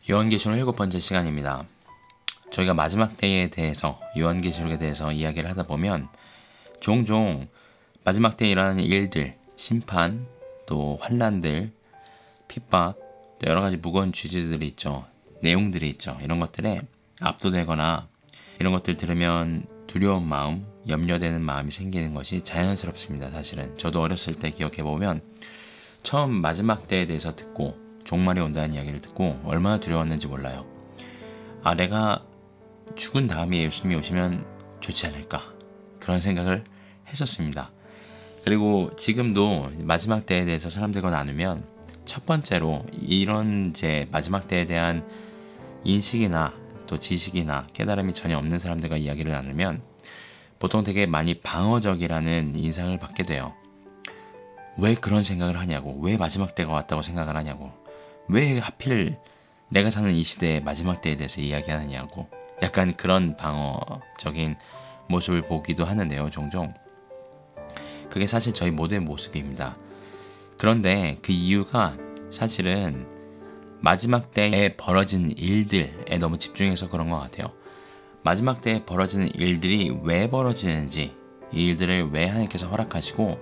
요한계시록 7번째 시간입니다. 저희가 마지막 때에 대해서 요한계시록에 대해서 이야기를 하다 보면 종종 마지막 때에 일어나는 일들, 심판, 또 환난들, 핍박, 또 여러 가지 무거운 주제들이 있죠. 내용들이 있죠. 이런 것들에 압도되거나 이런 것들 들으면 두려운 마음, 염려되는 마음이 생기는 것이 자연스럽습니다. 사실은 저도 어렸을 때 기억해보면 처음 마지막 때에 대해서 듣고 종말이 온다는 이야기를 듣고 얼마나 두려웠는지 몰라요. 내가 죽은 다음에 예수님이 오시면 좋지 않을까, 그런 생각을 했었습니다. 그리고 지금도 마지막 때에 대해서 사람들과 나누면 첫 번째로 이런 마지막 때에 대한 인식이나 또 지식이나 깨달음이 전혀 없는 사람들과 이야기를 나누면 보통 되게 많이 방어적이라는 인상을 받게 돼요. 왜 그런 생각을 하냐고, 왜 마지막 때가 왔다고 생각을 하냐고, 왜 하필 내가 사는 이 시대의 마지막 때에 대해서 이야기하느냐고, 약간 그런 방어적인 모습을 보기도 하는데요. 종종 그게 사실 저희 모두의 모습입니다. 그런데 그 이유가 사실은 마지막 때에 벌어진 일들에 너무 집중해서 그런 것 같아요. 마지막 때에 벌어지는 일들이 왜 벌어지는지, 이 일들을 왜 하나님께서 허락하시고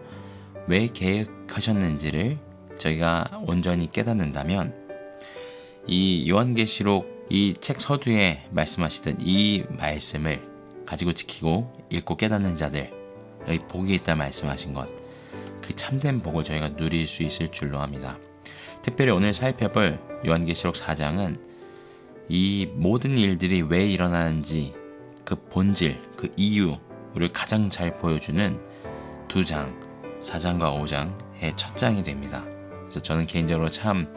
왜 계획하셨는지를 저희가 온전히 깨닫는다면 이 요한계시록 이 책 서두에 말씀하시듯 이 말씀을 가지고 지키고 읽고 깨닫는 자들, 여기 복이 있다 말씀하신 것, 그 참된 복을 저희가 누릴 수 있을 줄로 합니다. 특별히 오늘 살펴볼 요한계시록 4장은 이 모든 일들이 왜 일어나는지 그 본질, 그 이유를 가장 잘 보여주는 2장, 4장과 5장의 첫 장이 됩니다. 그래서 저는 개인적으로 참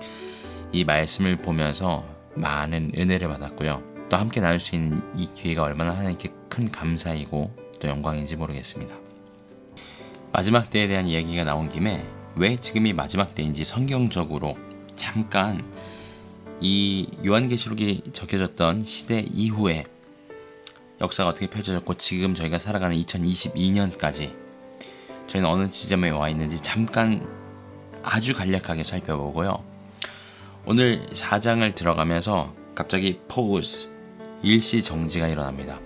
이 말씀을 보면서 많은 은혜를 받았고요. 또 함께 나눌 수 있는 이 기회가 얼마나 하나님께 큰 감사이고 또 영광인지 모르겠습니다. 마지막 때에 대한 이야기가 나온 김에 왜 지금이 마지막 때인지 성경적으로 잠깐 이 요한계시록이 적혀졌던 시대 이후에 역사가 어떻게 펼쳐졌고 지금 저희가 살아가는 2022년까지 저희는 어느 지점에 와 있는지 잠깐 아주 간략하게 살펴보고요. 오늘 4장을 들어가면서 갑자기 포즈, 일시 정지가 일어납니다.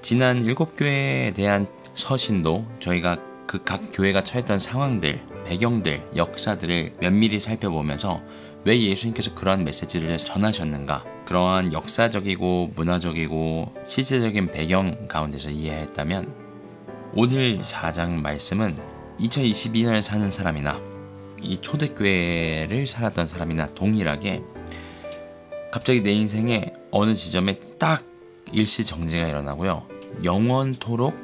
지난 7교회에 대한 서신도 저희가 그 각 교회가 처했던 상황들, 배경들, 역사들을 면밀히 살펴보면서 왜 예수님께서 그러한 메시지를 전하셨는가, 그러한 역사적이고 문화적이고 실제적인 배경 가운데서 이해했다면 오늘 4장 말씀은 2022년을 사는 사람이나 이 초대교회를 살았던 사람이나 동일하게 갑자기 내 인생에 어느 지점에 딱 일시정지가 일어나고요, 영원토록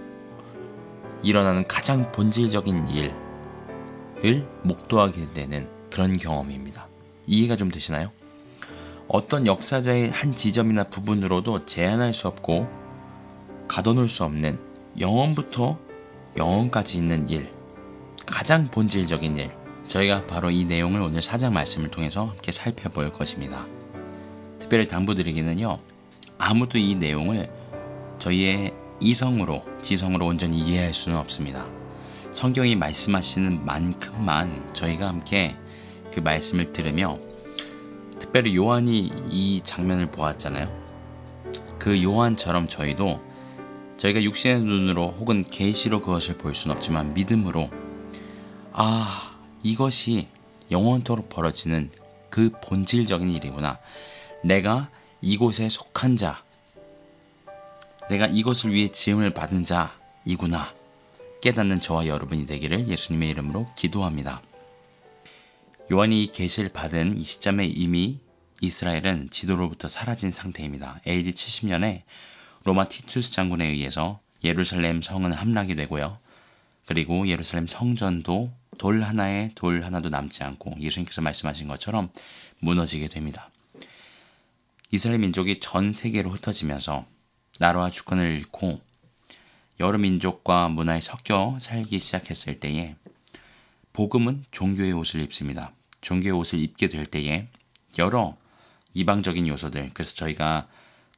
일어나는 가장 본질적인 일을 목도하게 되는 그런 경험입니다. 이해가 좀 되시나요? 어떤 역사적인 한 지점이나 부분으로도 제한할 수 없고 가둬놓을 수 없는 영원부터 영원까지 있는 일, 가장 본질적인 일, 저희가 바로 이 내용을 오늘 4장 말씀을 통해서 함께 살펴볼 것입니다. 특별히 당부드리기는요, 아무도 이 내용을 저희의 이성으로, 지성으로 온전히 이해할 수는 없습니다. 성경이 말씀하시는 만큼만 저희가 함께 그 말씀을 들으며, 특별히 요한이 이 장면을 보았잖아요. 그 요한처럼 저희가 육신의 눈으로 혹은 계시로 그것을 볼 수는 없지만 믿음으로, 이것이 영원토록 벌어지는 그 본질적인 일이구나, 내가 이곳에 속한 자, 내가 이것을 위해 지음을 받은 자이구나 깨닫는 저와 여러분이 되기를 예수님의 이름으로 기도합니다. 요한이 이 계시를 받은 이 시점에 이미 이스라엘은 지도로부터 사라진 상태입니다. AD 70년에 로마 티투스 장군에 의해서 예루살렘 성은 함락이 되고요. 그리고 예루살렘 성전도 돌 하나도 남지 않고 예수님께서 말씀하신 것처럼 무너지게 됩니다. 이스라엘 민족이 전 세계로 흩어지면서 나라와 주권을 잃고 여러 민족과 문화에 섞여 살기 시작했을 때에 복음은 종교의 옷을 입습니다. 종교의 옷을 입게 될 때에 여러 이방적인 요소들, 그래서 저희가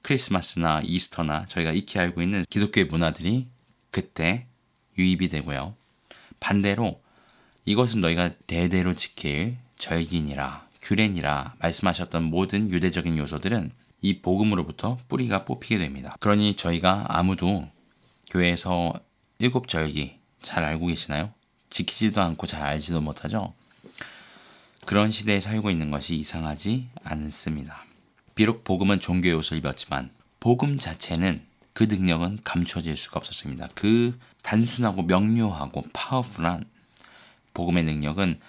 크리스마스나 이스터나 저희가 익히 알고 있는 기독교의 문화들이 그때 유입이 되고요. 반대로 이것은 너희가 대대로 지킬 절기니라, 규례니라 말씀하셨던 모든 유대적인 요소들은 이 복음으로부터 뿌리가 뽑히게 됩니다. 그러니 저희가 아무도 교회에서 일곱 절기 잘 알고 계시나요? 지키지도 않고 잘 알지도 못하죠? 그런 시대에 살고 있는 것이 이상하지 않습니다. 비록 복음은 종교 요소를 입었지만 복음 자체는 그 능력은 감춰질 수가 없었습니다. 그 단순하고 명료하고 파워풀한 복음의 능력은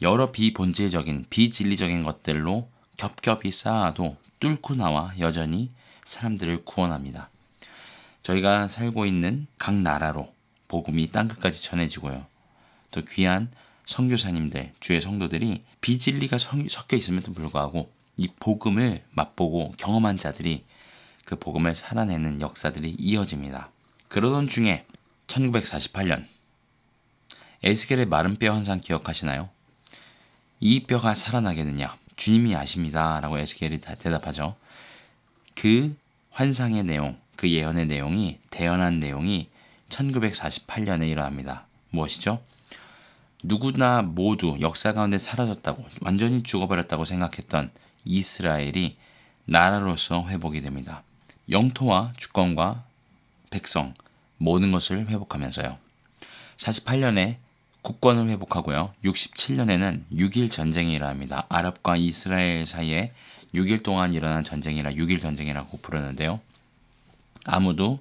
여러 비본질적인 비진리적인 것들로 겹겹이 쌓아도 뚫고 나와 여전히 사람들을 구원합니다. 저희가 살고 있는 각 나라로 복음이 땅끝까지 전해지고요. 또 귀한 선교사님들, 주의 성도들이 비진리가 섞여 있음에도 불구하고 이 복음을 맛보고 경험한 자들이 그 복음을 살아내는 역사들이 이어집니다. 그러던 중에 1948년 에스겔의 마른 뼈 환상 기억하시나요? 이 뼈가 살아나겠느냐? 주님이 아십니다. 라고 에스겔이 대답하죠. 그 환상의 내용, 그 예언의 내용이 대언한 내용이 1948년에 일어납니다. 무엇이죠? 누구나 모두 역사 가운데 사라졌다고 완전히 죽어버렸다고 생각했던 이스라엘이 나라로서 회복이 됩니다. 영토와 주권과 백성 모든 것을 회복하면서요. 48년에 국권을 회복하고요. 67년에는 6.1 전쟁이 일어납니다. 아랍과 이스라엘 사이에 6일 동안 일어난 전쟁이라 6.1 전쟁이라고 부르는데요. 아무도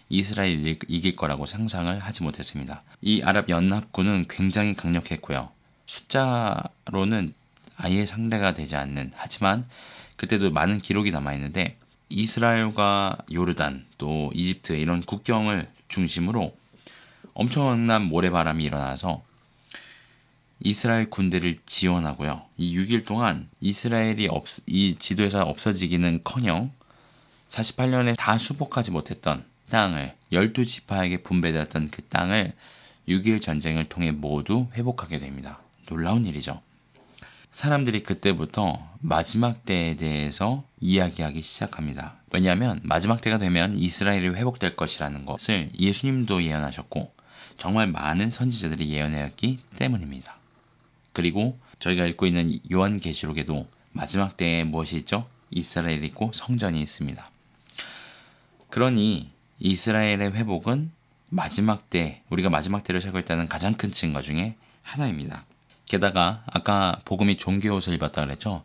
이스라엘이 이길 거라고 상상을 하지 못했습니다. 이 아랍 연합군은 굉장히 강력했고요. 숫자로는 아예 상대가 되지 않는, 하지만 그때도 많은 기록이 남아있는데 이스라엘과 요르단 또 이집트 이런 국경을 중심으로 엄청난 모래바람이 일어나서 이스라엘 군대를 지원하고요. 이 6일 동안 이스라엘이 이 지도에서 없어지기는커녕 48년에 다 수복하지 못했던 땅을 12지파에게 분배되었던 그 땅을 6.1 전쟁을 통해 모두 회복하게 됩니다. 놀라운 일이죠. 사람들이 그때부터 마지막 때에 대해서 이야기하기 시작합니다. 왜냐하면 마지막 때가 되면 이스라엘이 회복될 것이라는 것을 예수님도 예언하셨고 정말 많은 선지자들이 예언하였기 때문입니다. 그리고 저희가 읽고 있는 요한계시록에도 마지막 때에 무엇이 있죠? 이스라엘이 있고 성전이 있습니다. 그러니 이스라엘의 회복은 마지막 때, 우리가 마지막 때를 살고 있다는 가장 큰 증거 중에 하나입니다. 게다가 아까 복음이 종교 옷을 입었다 그랬죠?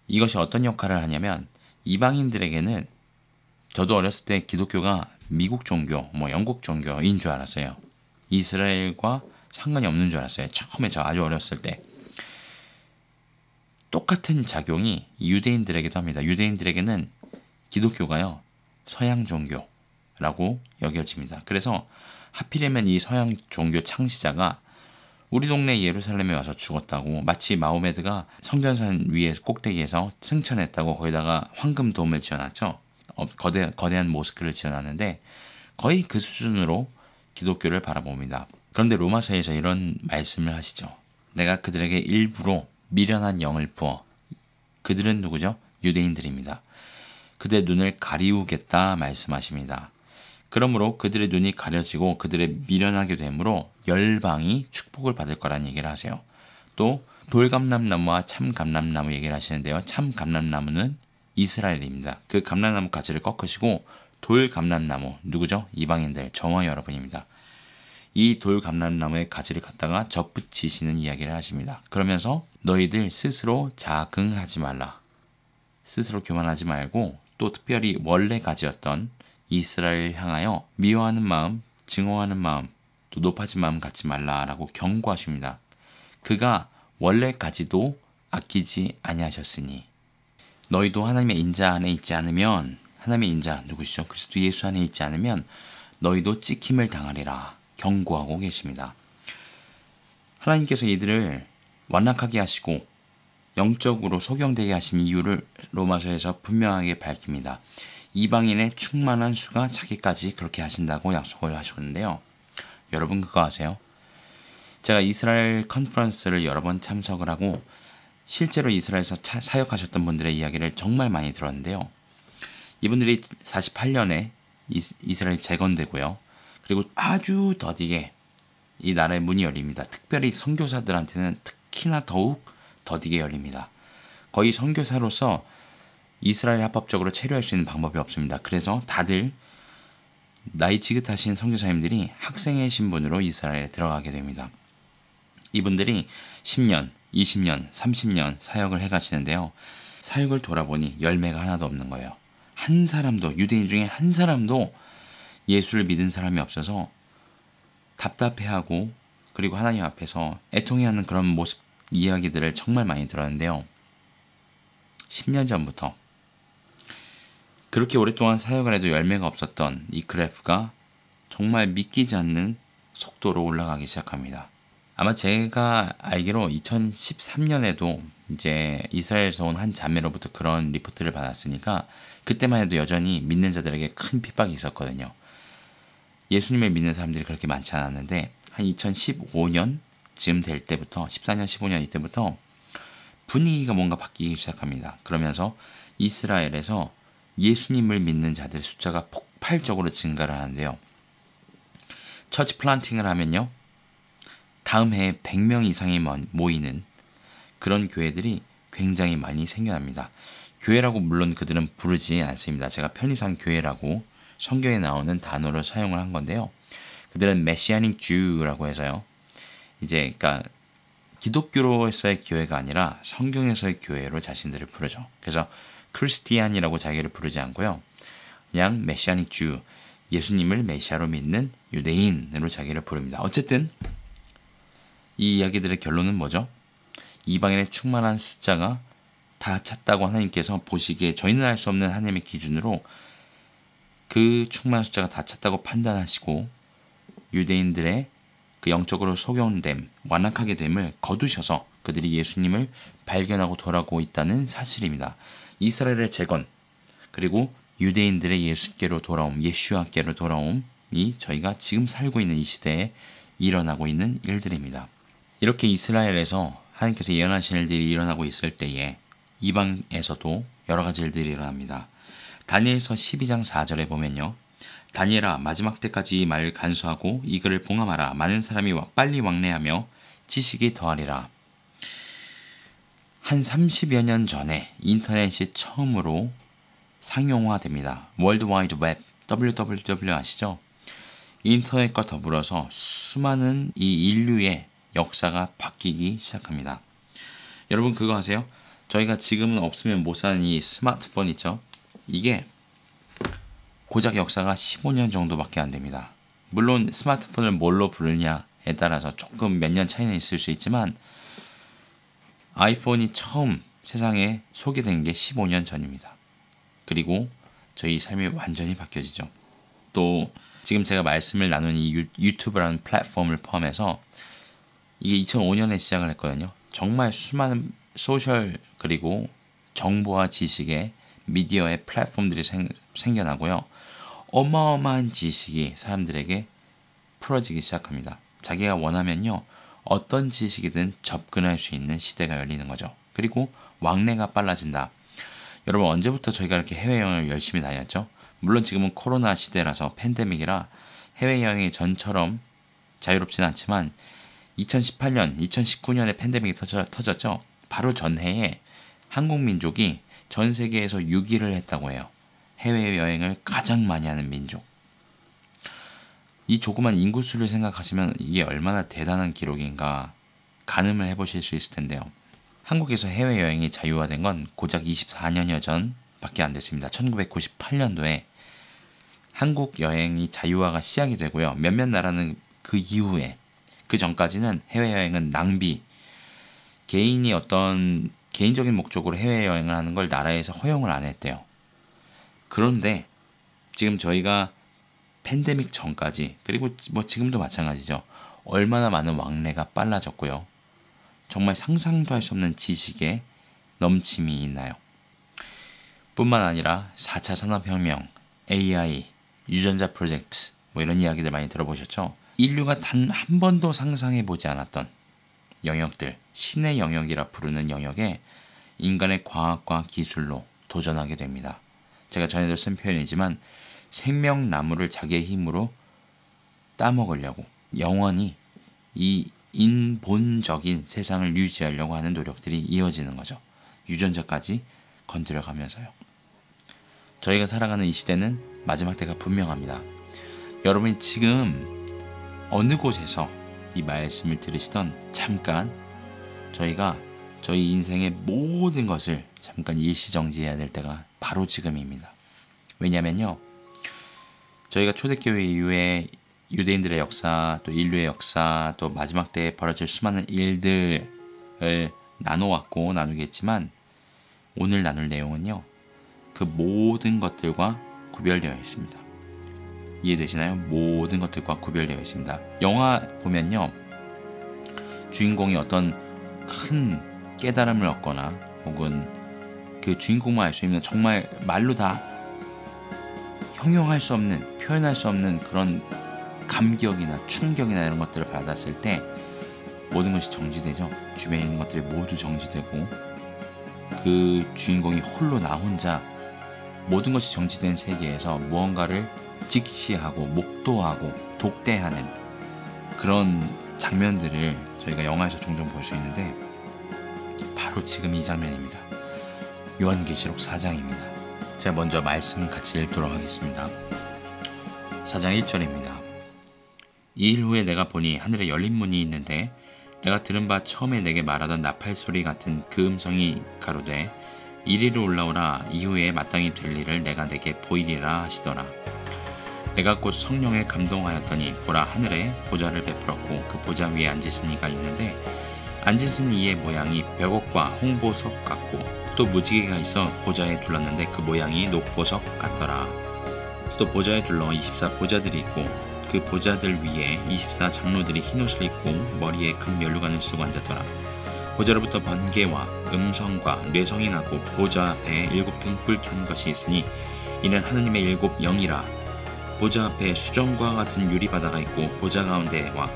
이것이 어떤 역할을 하냐면 이방인들에게는, 저도 어렸을 때 기독교가 미국 종교, 영국 종교인 줄 알았어요. 이스라엘과 상관이 없는 줄 알았어요. 처음에 저 아주 어렸을 때. 똑같은 작용이 유대인들에게도 합니다. 유대인들에게는 기독교가요, 서양 종교라고 여겨집니다. 그래서 하필이면 이 서양 종교 창시자가 우리 동네 예루살렘에 와서 죽었다고, 마치 마호메드가 성전산 위에 꼭대기에서 승천했다고 거기다가 황금 돔을 지어놨죠. 거대한 모스크를 지어놨는데 거의 그 수준으로 기독교를 바라봅니다. 그런데 로마서에서 이런 말씀을 하시죠. 내가 그들에게 일부러 미련한 영을 부어. 그들은 누구죠? 유대인들입니다. 그들의 눈을 가리우겠다 말씀하십니다. 그러므로 그들의 눈이 가려지고 그들의 미련하게 되므로 열방이 축복을 받을 거라는 얘기를 하세요. 또 돌감람나무와 참감람나무 얘기를 하시는데요. 참감람나무는 이스라엘입니다. 그 감람나무 가지를 꺾으시고 돌감람나무, 누구죠? 이방인들, 저와 여러분입니다. 이 돌감람나무의 가지를 갖다가 접붙이시는 이야기를 하십니다. 그러면서 너희들 스스로 자긍하지 말라. 스스로 교만하지 말고 또 특별히 원래 가지였던 이스라엘 향하여 미워하는 마음, 증오하는 마음, 또 높아진 마음 갖지 말라라고 경고하십니다. 그가 원래 가지도 아끼지 아니하셨으니 너희도 하나님의 인자 안에 있지 않으면, 하나님의 인자 누구시죠? 그리스도 예수 안에 있지 않으면 너희도 찍힘을 당하리라 경고하고 계십니다. 하나님께서 이들을 완락하게 하시고 영적으로 소경되게 하신 이유를 로마서에서 분명하게 밝힙니다. 이방인의 충만한 수가 차기까지 그렇게 하신다고 약속을 하셨는데요. 여러분 그거 아세요? 제가 이스라엘 컨퍼런스를 여러 번 참석을 하고 실제로 이스라엘에서 사역하셨던 분들의 이야기를 정말 많이 들었는데요. 이분들이 48년에 이스라엘이 재건되고요. 그리고 아주 더디게 이 나라의 문이 열립니다. 특별히 선교사들한테는 특히나 더욱 더디게 열립니다. 거의 선교사로서 이스라엘에 합법적으로 체류할 수 있는 방법이 없습니다. 그래서 다들 나이 지긋하신 선교사님들이 학생의 신분으로 이스라엘에 들어가게 됩니다. 이분들이 10년, 20년, 30년 사역을 해가시는데요. 사역을 돌아보니 열매가 하나도 없는 거예요. 한 사람도, 유대인 중에 한 사람도 예수를 믿은 사람이 없어서 답답해하고, 그리고 하나님 앞에서 애통해하는 그런 모습 이야기들을 정말 많이 들었는데요. 10년 전부터 그렇게 오랫동안 사역을 해도 열매가 없었던 이 그래프가 정말 믿기지 않는 속도로 올라가기 시작합니다. 아마 제가 알기로 2013년에도 이제 이스라엘에서 온 한 자매로부터 그런 리포트를 받았으니까 그때만 해도 여전히 믿는 자들에게 큰 핍박이 있었거든요. 예수님을 믿는 사람들이 그렇게 많지 않았는데 한 2015년쯤 될 때부터, 14년, 15년 이때부터 분위기가 뭔가 바뀌기 시작합니다. 그러면서 이스라엘에서 예수님을 믿는 자들의 숫자가 폭발적으로 증가를 하는데요. 처치 플란팅을 하면요, 다음 해에 100명 이상이 모이는 그런 교회들이 굉장히 많이 생겨납니다. 교회라고 물론 그들은 부르지 않습니다. 제가 편의상 교회라고 성경에 나오는 단어를 사용을 한 건데요. 그들은 메시아닉 주라고 해서요. 이제 그러니까 기독교로서의 교회가 아니라 성경에서의 교회로 자신들을 부르죠. 그래서 크리스티안이라고 자기를 부르지 않고요. 그냥 메시아닉 주, 예수님을 메시아로 믿는 유대인으로 자기를 부릅니다. 어쨌든 이 이야기들의 결론은 뭐죠? 이방인의 충만한 숫자가 다 찼다고 하나님께서 보시기에 저희는 알 수 없는 하나님의 기준으로 그 충만한 숫자가 다 찼다고 판단하시고 유대인들의 그 영적으로 소경됨, 완악하게 됨을 거두셔서 그들이 예수님을 발견하고 돌아오고 있다는 사실입니다. 이스라엘의 재건, 그리고 유대인들의 예수께로 돌아옴, 예슈아께로 돌아옴이 저희가 지금 살고 있는 이 시대에 일어나고 있는 일들입니다. 이렇게 이스라엘에서 하나님께서 예언하신 일들이 일어나고 있을 때에 이방에서도 여러 가지 일들이 일어납니다. 다니엘서 12장 4절에 보면요. 다니엘아, 마지막 때까지 이 말을 간수하고 이 글을 봉함하라. 많은 사람이 빨리 왕래하며 지식이 더하리라. 한 30여 년 전에 인터넷이 처음으로 상용화됩니다. 월드와이드 웹, WWW 아시죠? 인터넷과 더불어서 수많은 이 인류의 역사가 바뀌기 시작합니다. 여러분 그거 아세요? 저희가 지금은 없으면 못 사는 이 스마트폰 있죠? 이게 고작 역사가 15년 정도밖에 안 됩니다. 물론 스마트폰을 뭘로 부르냐에 따라서 조금 몇 년 차이는 있을 수 있지만 아이폰이 처음 세상에 소개된 게 15년 전입니다. 그리고 저희 삶이 완전히 바뀌어지죠. 또 지금 제가 말씀을 나눈 이 유튜브라는 플랫폼을 포함해서 이게 2005년에 시작을 했거든요. 정말 수많은 소셜 그리고 정보와 지식의 미디어의 플랫폼들이 생겨나고요. 어마어마한 지식이 사람들에게 풀어지기 시작합니다. 자기가 원하면요. 어떤 지식이든 접근할 수 있는 시대가 열리는 거죠. 그리고 왕래가 빨라진다. 여러분 언제부터 저희가 이렇게 해외여행을 열심히 다녔죠? 물론 지금은 코로나 시대라서 팬데믹이라 해외여행이 전처럼 자유롭지는 않지만 2018년, 2019년에 팬데믹이 터졌죠? 바로 전해에 한국 민족이 전 세계에서 6위를 했다고 해요. 해외여행을 가장 많이 하는 민족. 이 조그만 인구수를 생각하시면 이게 얼마나 대단한 기록인가 가늠을 해보실 수 있을 텐데요. 한국에서 해외여행이 자유화된 건 고작 24년여 전밖에 안 됐습니다. 1998년도에 한국 여행이 자유화가 시작이 되고요. 몇몇 나라는 그 이후에, 그 전까지는 해외여행은 낭비, 개인이 어떤 개인적인 목적으로 해외여행을 하는 걸 나라에서 허용을 안 했대요. 그런데 지금 저희가 팬데믹 전까지, 그리고 뭐 지금도 마찬가지죠. 얼마나 많은 왕래가 빨라졌고요. 정말 상상도 할 수 없는 지식의 넘침이 있나요? 뿐만 아니라 4차 산업혁명, AI, 유전자 프로젝트 뭐 이런 이야기들 많이 들어보셨죠? 인류가 단 한 번도 상상해보지 않았던 영역들, 신의 영역이라 부르는 영역에 인간의 과학과 기술로 도전하게 됩니다. 제가 전에도 쓴 표현이지만 생명나무를 자기의 힘으로 따먹으려고 영원히 이 인본적인 세상을 유지하려고 하는 노력들이 이어지는 거죠. 유전자까지 건드려가면서요. 저희가 살아가는 이 시대는 마지막 때가 분명합니다. 여러분이 지금 어느 곳에서 이 말씀을 들으시던 잠깐 저희가 저희 인생의 모든 것을 잠깐 일시정지해야 될 때가 바로 지금입니다. 왜냐면요, 저희가 초대교회 이후에 유대인들의 역사, 또 인류의 역사, 또 마지막 때에 벌어질 수많은 일들을 나눠왔고 나누겠지만 오늘 나눌 내용은요, 그 모든 것들과 구별되어 있습니다. 이해되시나요? 모든 것들과 구별되어 있습니다. 영화 보면요, 주인공이 어떤 큰 깨달음을 얻거나 혹은 그 주인공만 알 수 있는 정말 말로 다 형용할 수 없는, 표현할 수 없는 그런 감격이나 충격이나 이런 것들을 받았을 때 모든 것이 정지되죠. 주변에 있는 것들이 모두 정지되고 그 주인공이 홀로 나 혼자 모든 것이 정지된 세계에서 무언가를 직시하고 목도하고 독대하는 그런 장면들을 저희가 영화에서 종종 볼 수 있는데 바로 지금 이 장면입니다. 요한계시록 4장입니다. 제가 먼저 말씀 같이 읽도록 하겠습니다. 4장 1절입니다. 이일 후에 내가 보니 하늘에 열린 문이 있는데 내가 들은 바 처음에 내게 말하던 나팔 소리 같은 그 음성이 가로되 이리로 올라오라. 이후에 마땅히 될 일을 내가 내게 보이리라 하시더라. 내가 곧 성령에 감동하였더니 보라, 하늘에 보좌를 베풀었고 그 보좌 위에 앉으신 이가 있는데 앉으신 이의 모양이 벽옥과 홍보석 같고 또 무지개가 있어 보좌에 둘렀는데 그 모양이 녹보석 같더라. 또 보좌에 둘러 24 보좌들이 있고 그 보좌들 위에 24 장로들이 흰옷을 입고 머리에 금면류관을 쓰고 앉았더라. 보좌로부터 번개와 음성과 뇌성이 나고 보좌 앞에 7 등불 켠 것이 있으니 이는 하느님의 7 영이라. 보좌 앞에 수정과 같은 유리바다가 있고 보좌 가운데와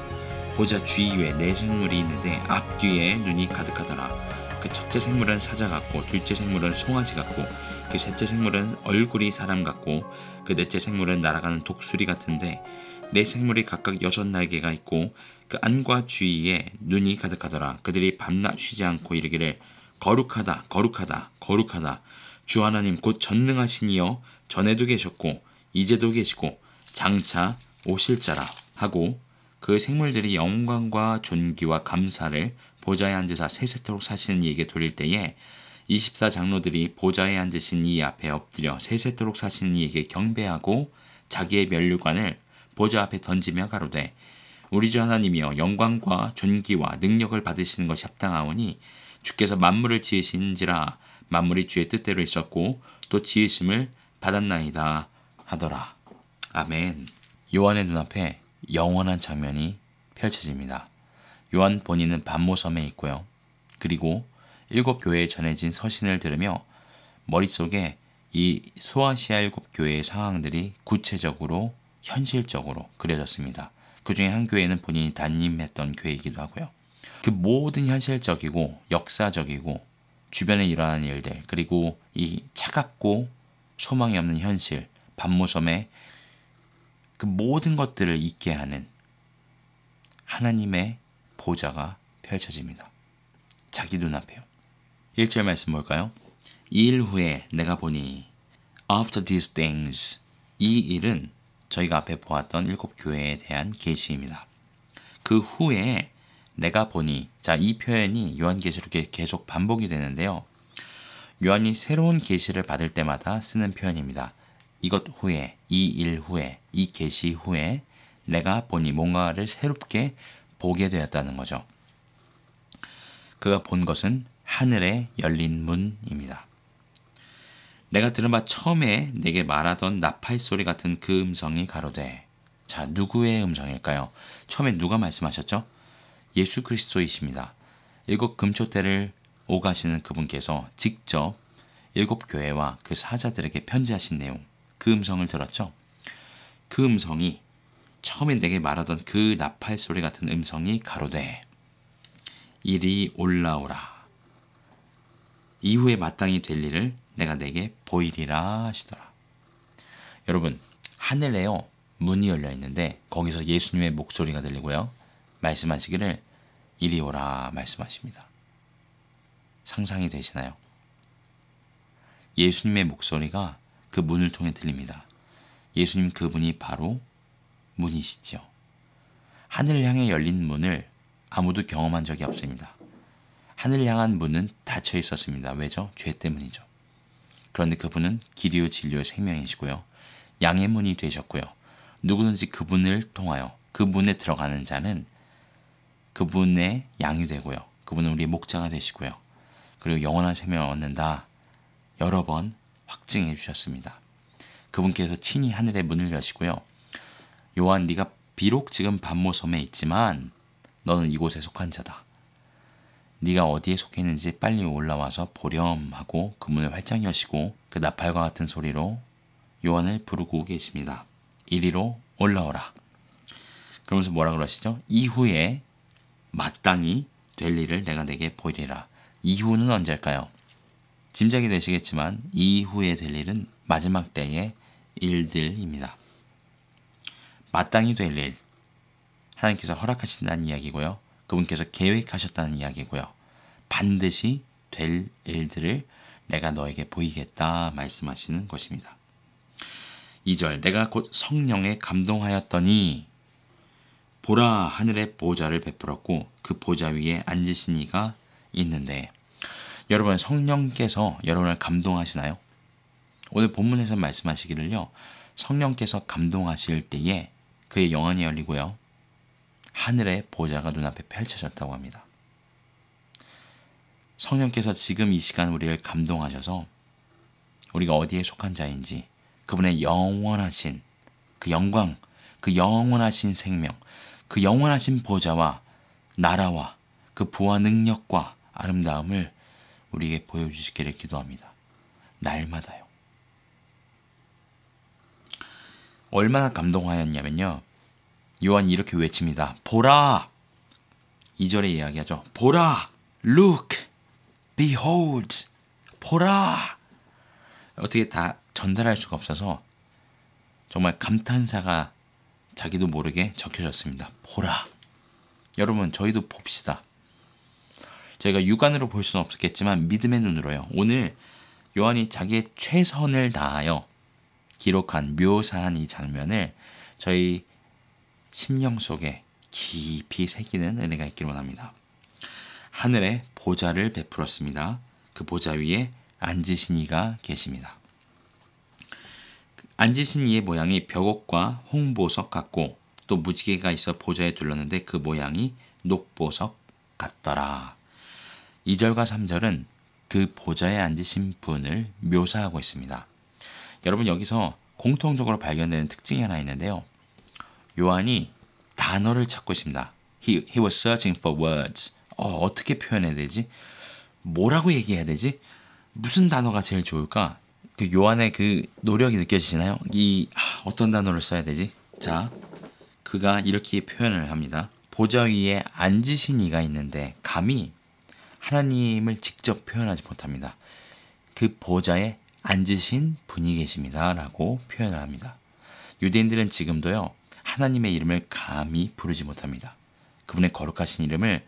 보좌 주위에 4 생물이 있는데 앞뒤에 눈이 가득하더라. 그 첫째 생물은 사자 같고 둘째 생물은 송아지 같고 그 셋째 생물은 얼굴이 사람 같고 그 넷째 생물은 날아가는 독수리 같은데 4 생물이 각각 6 날개가 있고 그 안과 주위에 눈이 가득하더라. 그들이 밤낮 쉬지 않고 이르기를 거룩하다 거룩하다 거룩하다 주 하나님 곧 전능하신 이여 전에도 계셨고 이제도 계시고 장차 오실 자라 하고 그 생물들이 영광과 존귀와 감사를 보좌에 앉으사 세세토록 사시는 이에게 돌릴 때에 24 장로들이 보좌에 앉으신 이 앞에 엎드려 세세토록 사시는 이에게 경배하고 자기의 면류관을 보좌 앞에 던지며 가로되 우리 주 하나님이여 영광과 존귀와 능력을 받으시는 것이 합당하오니 주께서 만물을 지으신지라. 만물이 주의 뜻대로 있었고 또 지으심을 받았나이다 하더라. 아멘. 요한의 눈앞에 영원한 장면이 펼쳐집니다. 요한 본인은 반모섬에 있고요. 그리고 7 교회에 전해진 서신을 들으며 머릿속에 이 소아시아 7 교회의 상황들이 구체적으로 현실적으로 그려졌습니다. 그 중에 한 교회는 본인이 담임했던 교회이기도 하고요. 그 모든 현실적이고 역사적이고 주변에 일어나는 일들, 그리고 이 차갑고 소망이 없는 현실, 반모섬에 그 모든 것들을 잊게 하는 하나님의 보좌가 펼쳐집니다. 자기 눈앞에요. 1절 말씀 볼까요? 이 일 후에 내가 보니 After these things, 이 일은 저희가 앞에 보았던 7 교회에 대한 계시입니다. 그 후에 내가 보니, 자, 이 표현이 요한계시록에 계속 반복이 되는데요. 요한이 새로운 계시를 받을 때마다 쓰는 표현입니다. 이것 후에, 이 일 후에, 이 계시 후에 내가 보니 뭔가를 새롭게 보게 되었다는 거죠. 그가 본 것은 하늘에 열린 문입니다. 내가 들은 바 처음에 내게 말하던 나팔 소리 같은 그 음성이 가로되, 자, 누구의 음성일까요? 처음에 누가 말씀하셨죠? 예수 그리스도이십니다. 7 금초대를 오가시는 그분께서 직접 7 교회와 그 사자들에게 편지하신 내용, 그 음성을 들었죠? 그 음성이 처음에 내게 말하던 그 나팔 소리 같은 음성이 가로되 이리 올라오라. 이후에 마땅히 될 일을 내가 내게 보이리라 하시더라. 여러분, 하늘에요 문이 열려 있는데 거기서 예수님의 목소리가 들리고요. 말씀하시기를 이리 오라 말씀하십니다. 상상이 되시나요? 예수님의 목소리가 그 문을 통해 들립니다. 예수님 그분이 바로 문이시죠. 하늘을 향해 열린 문을 아무도 경험한 적이 없습니다. 하늘을 향한 문은 닫혀 있었습니다. 왜죠? 죄 때문이죠. 그런데 그분은 길이요 진리요 생명이시고요. 양의 문이 되셨고요. 누구든지 그분을 통하여 그 문에 들어가는 자는 그분의 양이 되고요. 그분은 우리의 목자가 되시고요. 그리고 영원한 생명을 얻는다. 여러 번 확증해 주셨습니다. 그분께서 친히 하늘의 문을 여시고요. 요한, 네가 비록 지금 반모섬에 있지만 너는 이곳에 속한 자다. 네가 어디에 속해 있는지 빨리 올라와서 보렴 하고 그 문을 활짝 여시고 그 나팔과 같은 소리로 요한을 부르고 계십니다. 이리로 올라오라. 그러면서 뭐라 그러시죠? 이후에 마땅히 될 일을 내가 내게 보이리라. 이후는 언제일까요? 짐작이 되시겠지만 이후에 될 일은 마지막 때의 일들입니다. 마땅히 될 일, 하나님께서 허락하신다는 이야기고요. 그분께서 계획하셨다는 이야기고요. 반드시 될 일들을 내가 너에게 보이겠다 말씀하시는 것입니다. 2절, 내가 곧 성령에 감동하였더니 보라, 하늘의 보좌를 베풀었고 그 보좌 위에 앉으신 이가 있는데, 여러분, 성령께서 여러분을 감동하시나요? 오늘 본문에서 말씀하시기를요, 성령께서 감동하실 때에 그의 영안이 열리고요, 하늘의 보좌가 눈앞에 펼쳐졌다고 합니다. 성령께서 지금 이 시간 우리를 감동하셔서 우리가 어디에 속한 자인지, 그분의 영원하신 그 영광, 그 영원하신 생명, 그 영원하신 보좌와 나라와 그 부와 능력과 아름다움을 우리에게 보여주시기를 기도합니다. 날마다요. 얼마나 감동하였냐면요, 요한이 이렇게 외칩니다. 보라! 2절에 이야기하죠. 보라! Look! Behold! 보라! 어떻게 다 전달할 수가 없어서 정말 감탄사가 자기도 모르게 적혀졌습니다. 보라! 여러분, 저희도 봅시다. 저희가 육안으로 볼 수는 없겠지만 믿음의 눈으로요. 오늘 요한이 자기의 최선을 다하여 기록한, 묘사한 이 장면을 저희 심령 속에 깊이 새기는 은혜가 있기를 원합니다. 하늘에 보좌를 베풀었습니다. 그 보좌 위에 앉으신 이가 계십니다. 앉으신 이의 모양이 벽옥과 홍보석 같고 또 무지개가 있어 보좌에 둘렀는데 그 모양이 녹보석 같더라. 2절과 3절은 그 보좌에 앉으신 분을 묘사하고 있습니다. 여러분, 여기서 공통적으로 발견되는 특징이 하나 있는데요. 요한이 단어를 찾고 있습니다. He was searching for words. 어떻게 표현해야 되지? 뭐라고 얘기해야 되지? 무슨 단어가 제일 좋을까? 그 요한의 그 노력이 느껴지시나요? 어떤 단어를 써야 되지? 자, 그가 이렇게 표현을 합니다. 보좌 위에 앉으신 이가 있는데 감히 하나님을 직접 표현하지 못합니다. 그 보좌에 앉으신 분이 계십니다 라고 표현을 합니다. 유대인들은 지금도요, 하나님의 이름을 감히 부르지 못합니다. 그분의 거룩하신 이름을,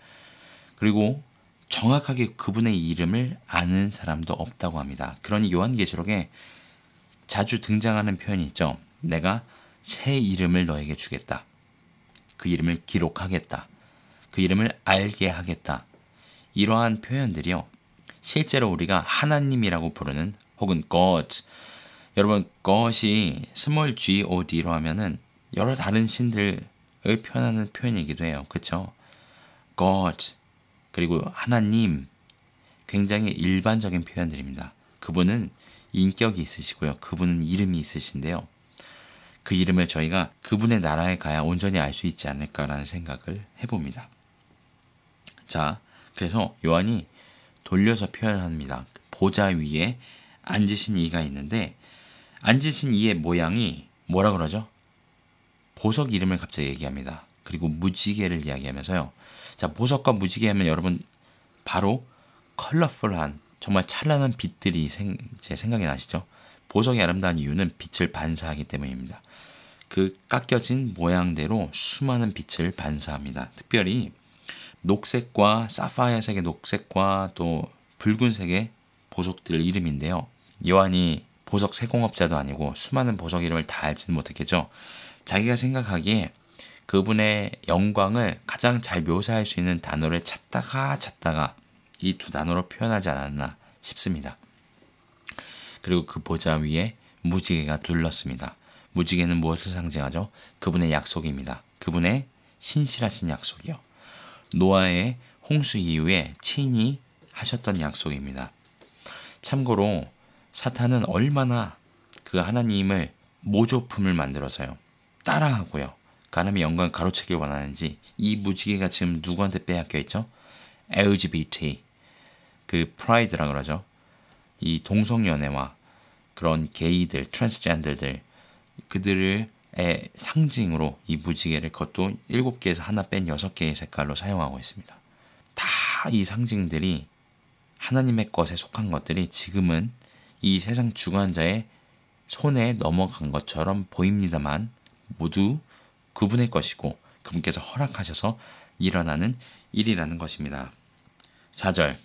그리고 정확하게 그분의 이름을 아는 사람도 없다고 합니다. 그러니 요한계시록에 자주 등장하는 표현이 있죠. 내가 새 이름을 너에게 주겠다. 그 이름을 기록하겠다. 그 이름을 알게 하겠다. 이러한 표현들이요, 실제로 우리가 하나님이라고 부르는, 혹은 God, 여러분, God이 small God로 하면은 여러 다른 신들을 표현하는 표현이기도 해요. 그렇죠? God, 그리고 하나님, 굉장히 일반적인 표현들입니다. 그분은 인격이 있으시고요. 그분은 이름이 있으신데요. 그 이름을 저희가 그분의 나라에 가야 온전히 알 수 있지 않을까라는 생각을 해봅니다. 자, 그래서 요한이 돌려서 표현합니다. 보좌 위에 앉으신 이가 있는데, 앉으신 이의 모양이 뭐라 그러죠? 보석 이름을 갑자기 얘기합니다. 그리고 무지개를 이야기하면서요. 자, 보석과 무지개 하면 여러분 바로 컬러풀한, 정말 찬란한 빛들이 제 생각이 나시죠? 보석이 아름다운 이유는 빛을 반사하기 때문입니다. 그 깎여진 모양대로 수많은 빛을 반사합니다. 특별히 녹색과 사파이어색의 녹색과 또 붉은색의 보석들 이름인데요. 요한이 보석 세공업자도 아니고 수많은 보석 이름을 다 알지는 못했겠죠. 자기가 생각하기에 그분의 영광을 가장 잘 묘사할 수 있는 단어를 찾다가 이 두 단어로 표현하지 않았나 싶습니다. 그리고 그 보좌 위에 무지개가 둘렀습니다. 무지개는 무엇을 상징하죠? 그분의 약속입니다. 그분의 신실하신 약속이요. 노아의 홍수 이후에 친히 하셨던 약속입니다. 참고로 사탄은 얼마나 그 하나님을 모조품을 만들어서요. 따라하고요. 그 하나님의 영광을 가로채길 원하는지 이 무지개가 지금 누구한테 빼앗겨 있죠? LGBT, 그 프라이드라 그러죠. 이 동성연애와 그런 게이들, 트랜스젠더들 그들의 상징으로 이 무지개를 그것도 7개에서 하나 뺀 6개의 색깔로 사용하고 있습니다. 다 이 상징들이 하나님의 것에 속한 것들이 지금은 이 세상 주관자의 손에 넘어간 것처럼 보입니다만 모두 그분의 것이고 그분께서 허락하셔서 일어나는 일이라는 것입니다. 4절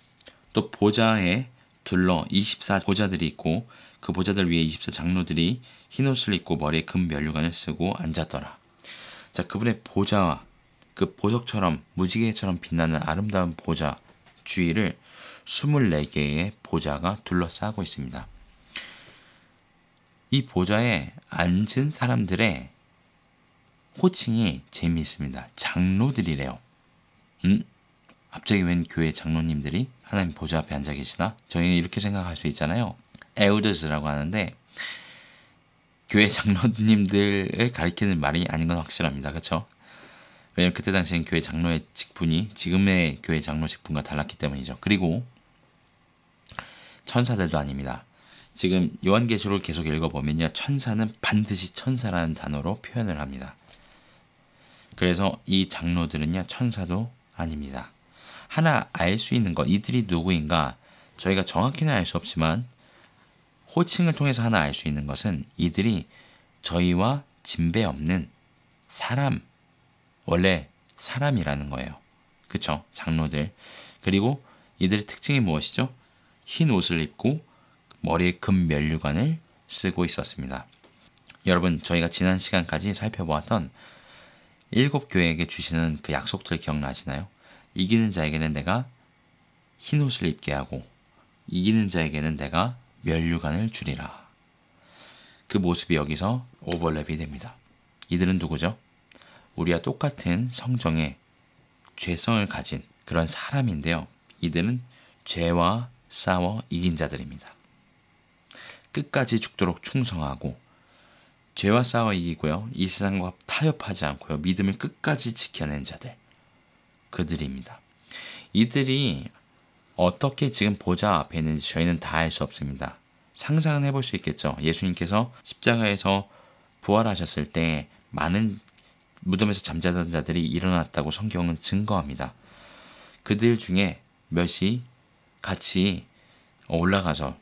또 보좌에 둘러 24 보좌들이 있고 그 보좌들 위에 24 장로들이 흰옷을 입고 머리에 금 면류관을 쓰고 앉았더라. 자, 그분의 보좌와 그 보석처럼 무지개처럼 빛나는 아름다운 보좌 주위를 24개의 보좌가 둘러싸고 있습니다. 이 보좌에 앉은 사람들의 호칭이 재미있습니다. 장로들이래요. 갑자기 웬 교회 장로님들이 하나님 보좌 앞에 앉아 계시나? 저희는 이렇게 생각할 수 있잖아요. 엘더스라고 하는데 교회 장로님들을 가리키는 말이 아닌 건 확실합니다. 그렇죠? 왜냐면 그때 당시엔 교회 장로의 직분이 지금의 교회 장로 직분과 달랐기 때문이죠. 그리고 천사들도 아닙니다. 지금 요한계시록을 계속 읽어보면요. 천사는 반드시 천사라는 단어로 표현을 합니다. 그래서 이 장로들은요. 천사도 아닙니다. 하나 알 수 있는 것, 이들이 누구인가 저희가 정확히는 알 수 없지만 호칭을 통해서 하나 알 수 있는 것은 이들이 저희와 진배 없는 사람, 원래 사람이라는 거예요. 그쵸? 장로들. 그리고 이들의 특징이 무엇이죠? 흰 옷을 입고 머리에 금 면류관을 쓰고 있었습니다. 여러분, 저희가 지난 시간까지 살펴보았던 7교회에게 주시는 그 약속들 기억나시나요? 이기는 자에게는 내가 흰 옷을 입게 하고 이기는 자에게는 내가 면류관을 주리라. 그 모습이 여기서 오버랩이 됩니다. 이들은 누구죠? 우리와 똑같은 성정의 죄성을 가진 그런 사람인데요. 이들은 죄와 싸워 이긴 자들입니다. 끝까지 죽도록 충성하고 죄와 싸워 이기고요. 이 세상과 타협하지 않고요. 믿음을 끝까지 지켜낸 자들. 그들입니다. 이들이 어떻게 지금 보좌 앞에 있는지 저희는 다 알 수 없습니다. 상상은 해볼 수 있겠죠. 예수님께서 십자가에서 부활하셨을 때 많은 무덤에서 잠자던 자들이 일어났다고 성경은 증거합니다. 그들 중에 몇이 같이 올라가서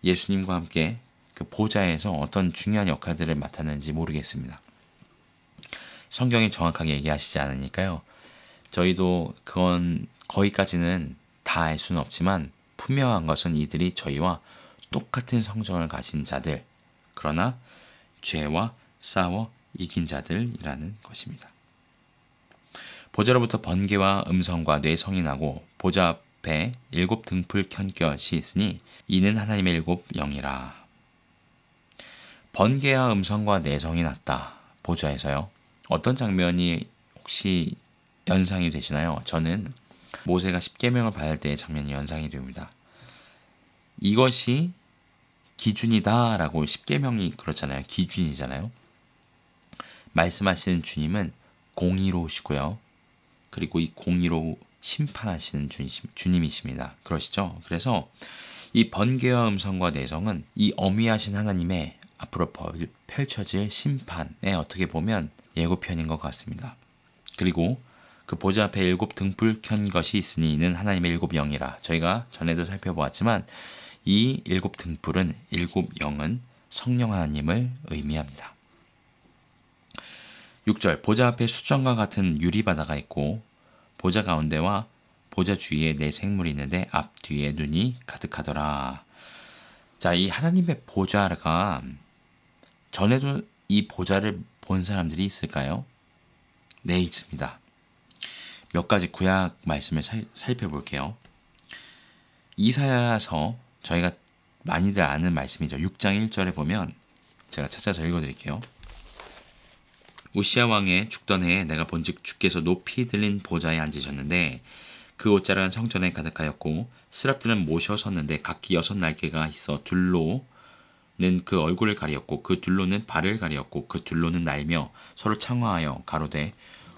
예수님과 함께 그 보좌에서 어떤 중요한 역할들을 맡았는지 모르겠습니다. 성경이 정확하게 얘기하시지 않으니까요. 저희도 그건 거기까지는 다 알 수는 없지만 분명한 것은 이들이 저희와 똑같은 성정을 가진 자들, 그러나 죄와 싸워 이긴 자들이라는 것입니다. 보좌로부터 번개와 음성과 뇌성이 나고 보좌 앞에 7 등불 켠 것이 있으니 이는 하나님의 7 영이라. 번개와 음성과 뇌성이 났다. 보좌에서요. 어떤 장면이 혹시 연상이 되시나요? 저는 모세가 십계명을 받을 때의 장면이 연상이 됩니다. 이것이 기준이다 라고 십계명이 그렇잖아요. 기준이잖아요. 말씀하시는 주님은 공의로우시고요. 그리고 이 공의로 심판하시는 주님이십니다. 그러시죠? 그래서 이 번개와 음성과 내성은 이 어미하신 하나님의 앞으로 펼쳐질 심판에 어떻게 보면 예고편인 것 같습니다. 그리고 그 보좌 앞에 7 등불 켠 것이 있으니 이는 하나님의 7 영이라. 저희가 전에도 살펴보았지만 이 7 등불은 7 영은 성령 하나님을 의미합니다. 6절 보좌 앞에 수정과 같은 유리바다가 있고 보좌 가운데와 보좌 주위에 4 생물이 있는데 앞뒤에 눈이 가득하더라. 자, 이 하나님의 보좌가 전에도 이 보좌를 본 사람들이 있을까요? 네, 있습니다. 몇 가지 구약 말씀을 살펴볼게요. 이사야서, 저희가 많이들 아는 말씀이죠. 6장 1절에 보면 제가 찾아서 읽어드릴게요. 우시야 왕의 죽던 해에 내가 본즉 주께서 높이 들린 보좌에 앉으셨는데 그 옷자락은 성전에 가득하였고 스랍들은 모셔 섰는데 각기 6날개가 있어 둘로는 그 얼굴을 가리었고 그 둘로는 발을 가리었고 그 둘로는 날며 서로 창화하여 가로되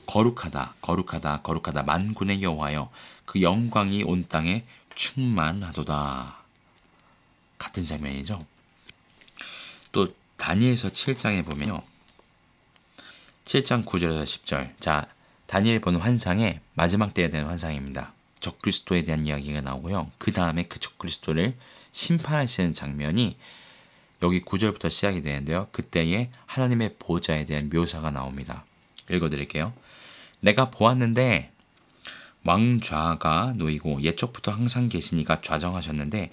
거룩하다 거룩하다 거룩하다 만군의 여호와여 그 영광이 온 땅에 충만하도다. 같은 장면이죠. 또 다니엘서 7장에 보면요. 7장 9절에서 10절. 자, 다니엘이 본 환상의 마지막 때에 대한 환상입니다. 적그리스도에 대한 이야기가 나오고요. 그 다음에 그 적그리스도를 심판하시는 장면이 여기 9절부터 시작이 되는데요. 그때에 하나님의 보좌에 대한 묘사가 나옵니다. 읽어드릴게요. 내가 보았는데 왕좌가 놓이고 옛적부터 항상 계시니가 좌정하셨는데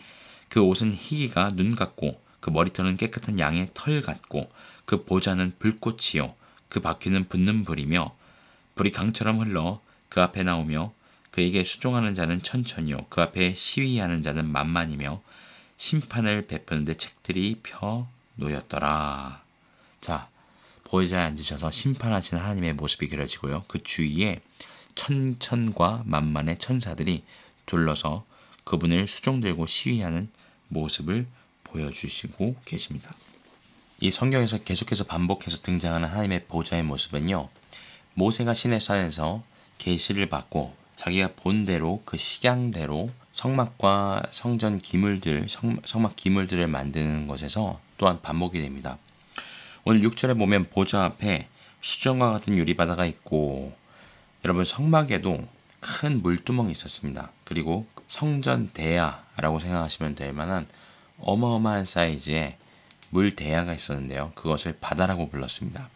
그 옷은 희기가 눈 같고 그 머리털은 깨끗한 양의 털 같고 그 보좌는 불꽃이요 그 바퀴는 붙는 불이며 불이 강처럼 흘러 그 앞에 나오며 그에게 수종하는 자는 천천히요 그 앞에 시위하는 자는 만만이며 심판을 베푸는데 책들이 펴 놓였더라. 자, 보좌에 앉으셔서 심판하시는 하나님의 모습이 그려지고요. 그 주위에 천천과 만만의 천사들이 둘러서 그분을 수종들고 시위하는 모습을 보여주시고 계십니다. 이 성경에서 계속해서 반복해서 등장하는 하나님의 보좌의 모습은요. 모세가 시내산에서 계시를 받고 자기가 본 대로 그 식양대로 성막과 성전 기물들, 성막 기물들을 만드는 것에서 또한 반복이 됩니다. 오늘 6절에 보면 보좌 앞에 수정과 같은 유리바다가 있고 여러분 성막에도 큰 물두멍이 있었습니다. 그리고 성전 대야라고 생각하시면 될 만한 어마어마한 사이즈의 물 대야가 있었는데요. 그것을 바다라고 불렀습니다.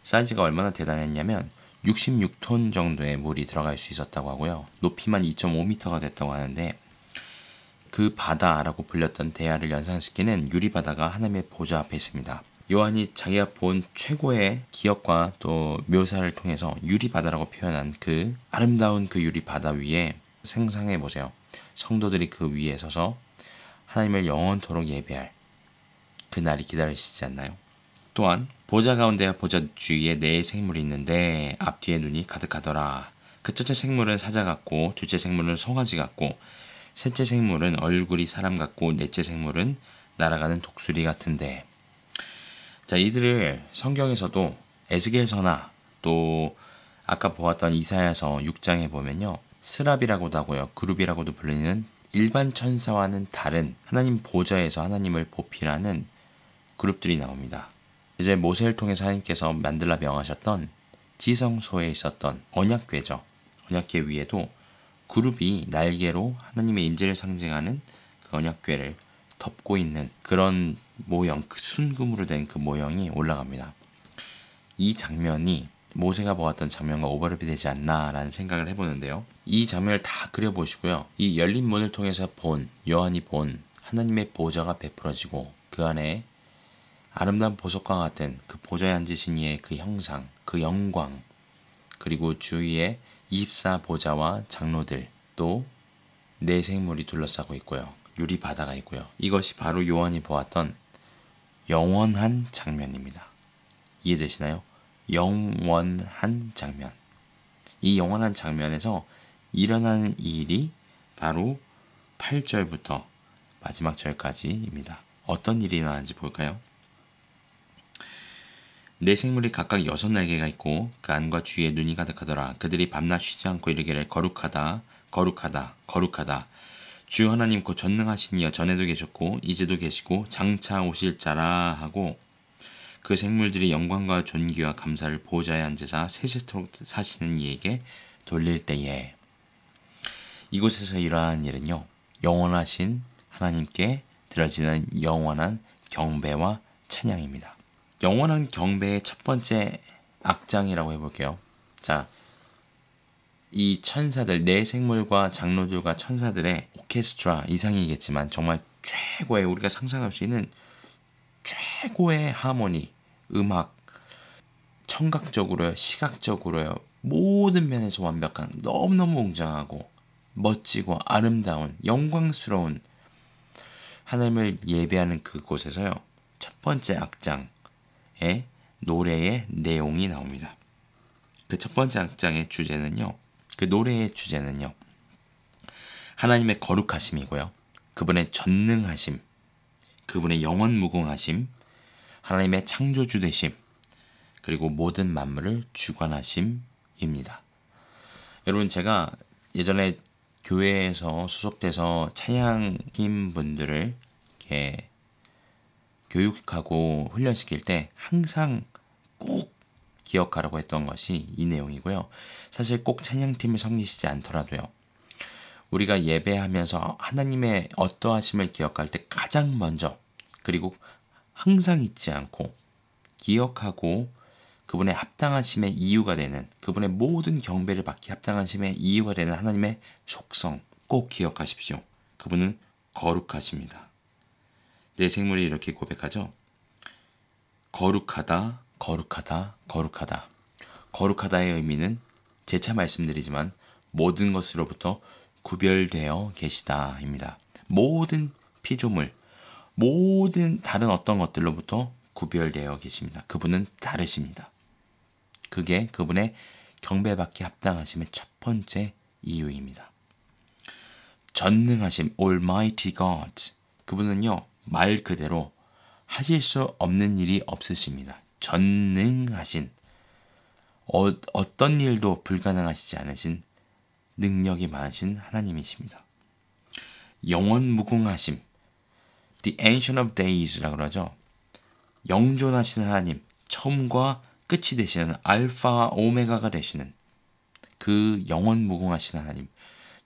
사이즈가 얼마나 대단했냐면 66톤 정도의 물이 들어갈 수 있었다고 하고요. 높이만 2.5m가 됐다고 하는데 그 바다라고 불렸던 대야를 연상시키는 유리바다가 하나님의 보좌 앞에 있습니다. 요한이 자기가 본 최고의 기억과 또 묘사를 통해서 유리바다라고 표현한 그 아름다운 그 유리바다 위에 생상해 보세요. 성도들이 그 위에 서서 하나님을 영원토록 예배할 그 날이 기다리시지 않나요? 또한 보좌 가운데와 보좌 주위에 네 생물이 있는데 앞뒤에 눈이 가득하더라. 그 첫째 생물은 사자 같고 둘째 생물은 송아지 같고 셋째 생물은 얼굴이 사람 같고 넷째 생물은 날아가는 독수리 같은데. 자, 이들을 성경에서도 에스겔서나 또 아까 보았던 이사야서 6장에 보면요. 스랍이라고도 하고요. 그룹이라고도 불리는 일반 천사와는 다른 하나님 보좌에서 하나님을 보필하는 그룹들이 나옵니다. 이제 모세를 통해서 하나님께서 만들라 명하셨던 지성소에 있었던 언약궤죠. 언약궤 위에도 그룹이 날개로 하나님의 임재를 상징하는 그 언약궤를 덮고 있는 그런 모형, 그 순금으로 된 그 모형이 올라갑니다. 이 장면이 모세가 보았던 장면과 오버랩이 되지 않나라는 생각을 해보는데요. 이 장면을 다 그려보시고요. 이 열린 문을 통해서 요한이 본 하나님의 보좌가 베풀어지고 그 안에 아름다운 보석과 같은 그 보좌에 앉으신 이의 그 형상, 그 영광, 그리고 주위에 24보좌와 장로들, 또 네 생물이 둘러싸고 있고요. 유리바다가 있고요. 이것이 바로 요한이 보았던 영원한 장면입니다. 이해되시나요? 영원한 장면. 이 영원한 장면에서 일어나는 일이 바로 8절부터 마지막 절까지입니다. 어떤 일이 일어나는지 볼까요? 네 생물이 각각 6날개가 있고 그 안과 주위에 눈이 가득하더라. 그들이 밤낮 쉬지 않고 이르기를 거룩하다 거룩하다 거룩하다 주 하나님 곧 전능하신 이여 전에도 계셨고 이제도 계시고 장차 오실 자라 하고 그 생물들이 영광과 존귀와 감사를 보좌에 앉으사 세세토록 사시는 이에게 돌릴 때에. 이곳에서 일어나는 일은요, 영원하신 하나님께 드려지는 영원한 경배와 찬양입니다. 영원한 경배의 첫 번째 악장이라고 해볼게요. 자, 이 천사들, 네 생물과 장로들과 천사들의 오케스트라, 이상이겠지만 정말 최고의, 우리가 상상할 수 있는 최고의 하모니, 음악, 청각적으로요, 시각적으로요, 모든 면에서 완벽한, 너무너무 웅장하고 멋지고 아름다운 영광스러운 하나님을 예배하는 그곳에서요, 첫 번째 악장의 노래의 내용이 나옵니다. 그 첫 번째 악장의 주제는요, 그 노래의 주제는요, 하나님의 거룩하심이고요, 그분의 전능하심, 그분의 영원무궁하심, 하나님의 창조주 되심, 그리고 모든 만물을 주관하심입니다. 여러분, 제가 예전에 교회에서 소속돼서 찬양팀 분들을 이렇게 교육하고 훈련시킬 때 항상 꼭 기억하라고 했던 것이 이 내용이고요. 사실 꼭 찬양팀을 섬기시지 않더라도요, 우리가 예배하면서 하나님의 어떠하심을 기억할 때 가장 먼저, 그리고 항상 잊지 않고 기억하고 그분의 합당하심의 이유가 되는, 그분의 모든 경배를 받기 합당하심의 이유가 되는 하나님의 속성 꼭 기억하십시오. 그분은 거룩하십니다. 내 생물이 이렇게 고백하죠. 거룩하다, 거룩하다, 거룩하다. 거룩하다의 의미는 재차 말씀드리지만 모든 것으로부터 구별되어 계시다입니다. 모든 피조물, 모든 다른 어떤 것들로부터 구별되어 계십니다. 그분은 다르십니다. 그게 그분의 경배받기 합당하심의 첫 번째 이유입니다. 전능하심, Almighty God. 그분은요, 말 그대로 하실 수 없는 일이 없으십니다. 전능하신, 어떤 일도 불가능하시지 않으신 능력이 많으신 하나님이십니다. 영원무궁하심, The Ancient of Days라고 그러죠. 영존하신 하나님, 처음과 끝이 되시는 알파와 오메가가 되시는 그 영원무궁하신 하나님,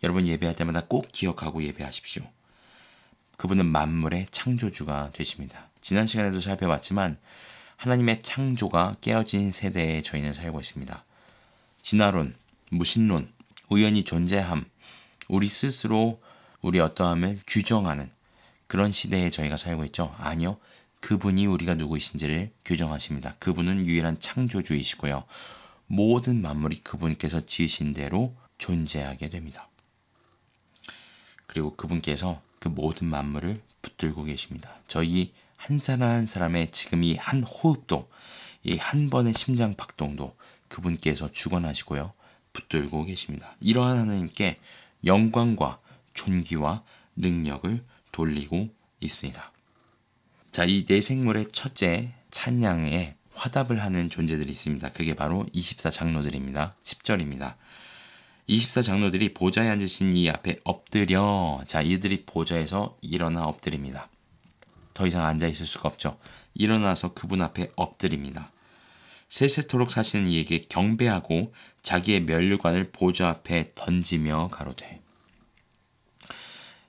여러분 예배할 때마다 꼭 기억하고 예배하십시오. 그분은 만물의 창조주가 되십니다. 지난 시간에도 살펴봤지만 하나님의 창조가 깨어진 세대에 저희는 살고 있습니다. 진화론, 무신론, 우연히 존재함, 우리 스스로 우리 어떠함을 규정하는 그런 시대에 저희가 살고 있죠. 아니요. 그분이 우리가 누구이신지를 규정하십니다. 그분은 유일한 창조주이시고요. 모든 만물이 그분께서 지으신 대로 존재하게 됩니다. 그리고 그분께서 그 모든 만물을 붙들고 계십니다. 저희 한 사람 한 사람의 지금 이 한 호흡도, 이 한 번의 심장 박동도 그분께서 주관하시고요. 붙들고 계십니다. 이러한 하나님께 영광과 존귀와 능력을 돌리고 있습니다. 자, 이 네 생물의 첫째 찬양에 화답을 하는 존재들이 있습니다. 그게 바로 24장로들입니다. 10절입니다. 24장로들이 보좌에 앉으신 이 앞에 엎드려, 자, 이들이 보좌에서 일어나 엎드립니다. 더 이상 앉아있을 수가 없죠. 일어나서 그분 앞에 엎드립니다. 세세토록 사시는 이에게 경배하고 자기의 면류관을 보좌 앞에 던지며 가로되.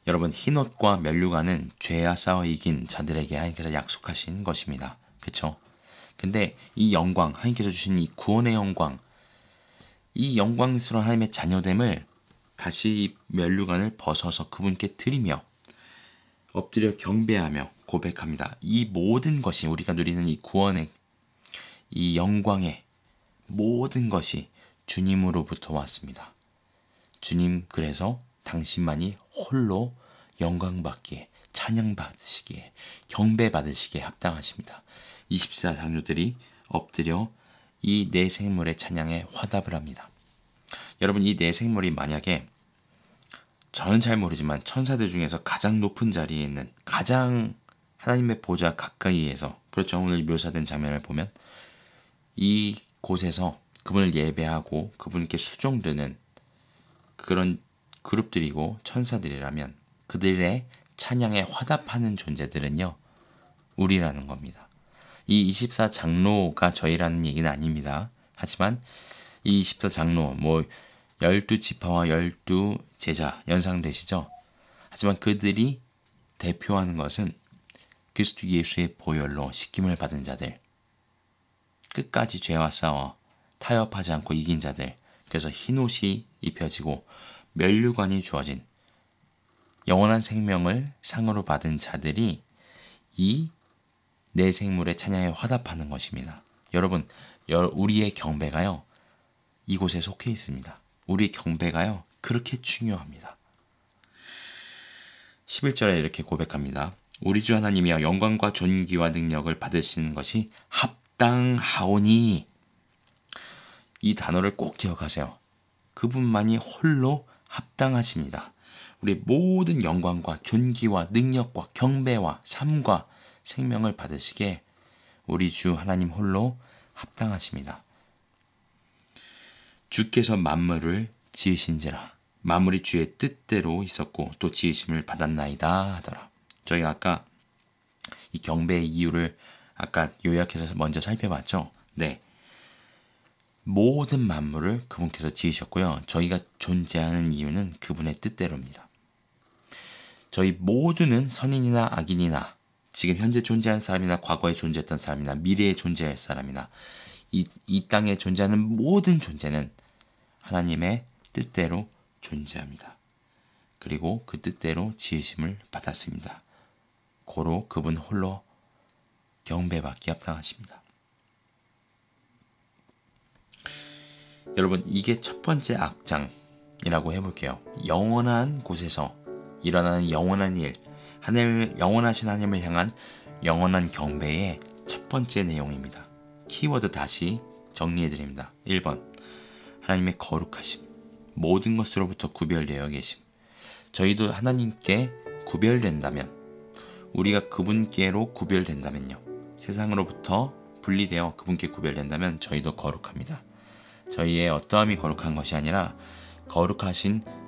여러분, 흰옷과 면류관은 죄와 싸워 이긴 자들에게 하나님께서 약속하신 것입니다. 그렇죠? 근데 이 영광, 하나님께서 주신 이 구원의 영광, 이 영광스러운 하나님의 자녀됨을 다시 이 면류관을 벗어서 그분께 드리며 엎드려 경배하며 고백합니다. 이 모든 것이, 우리가 누리는 이 구원의, 이 영광의 모든 것이 주님으로부터 왔습니다. 주님, 그래서 당신만이 홀로 영광받기에, 찬양받으시기에, 경배받으시기에 합당하십니다. 24장로들이 엎드려 이 네 생물의 찬양에 화답을 합니다. 여러분, 이 네 생물이 만약에, 저는 잘 모르지만 천사들 중에서 가장 높은 자리에 있는, 가장 하나님의 보좌 가까이에서, 그렇죠, 오늘 묘사된 장면을 보면 이 곳에서 그분을 예배하고 그분께 수종드는 그런 그룹들이고 천사들이라면 그들의 찬양에 화답하는 존재들은요, 우리라는 겁니다. 이 24장로가 저희라는 얘기는 아닙니다. 하지만 이 24장로, 12지파와 12제자 연상되시죠? 하지만 그들이 대표하는 것은 그리스도 예수의 보혈로 씻김을 받은 자들, 끝까지 죄와 싸워 타협하지 않고 이긴 자들, 그래서 흰옷이 입혀지고 면류관이 주어진 영원한 생명을 상으로 받은 자들이 이 내 생물의 찬양에 화답하는 것입니다. 여러분, 우리의 경배가요, 이곳에 속해 있습니다. 우리의 경배가요, 그렇게 중요합니다. 11절에 이렇게 고백합니다. 우리 주 하나님이여 영광과 존귀와 능력을 받으시는 것이 합당하오니. 이 단어를 꼭 기억하세요. 그분만이 홀로 합당하십니다. 우리 모든 영광과 존귀와 능력과 경배와 삶과 생명을 받으시기에 우리 주 하나님 홀로 합당하십니다. 주께서 만물을 지으신지라 만물이 주의 뜻대로 있었고 또 지으심을 받았나이다 하더라. 저희가 아까 이 경배의 이유를 아까 요약해서 먼저 살펴봤죠. 네, 모든 만물을 그분께서 지으셨고요. 저희가 존재하는 이유는 그분의 뜻대로입니다. 저희 모두는 선인이나 악인이나 지금 현재 존재하는 사람이나 과거에 존재했던 사람이나 미래에 존재할 사람이나 이 땅에 존재하는 모든 존재는 하나님의 뜻대로 존재합니다. 그리고 그 뜻대로 지으심을 받았습니다. 고로 그분 홀로 경배받기 합당하십니다. 여러분, 이게 첫 번째 악장이라고 해볼게요. 영원한 곳에서 일어나는 영원한 일, 영원하신 하나님을 향한 영원한 경배의 첫 번째 내용입니다. 키워드 다시 정리해드립니다. 1번, 하나님의 거룩하심, 모든 것으로부터 구별되어 계심. 저희도 하나님께 구별된다면, 우리가 그분께로 구별된다면요, 세상으로부터 분리되어 그분께 구별된다면 저희도 거룩합니다. 저희의 어떠함이 거룩한 것이 아니라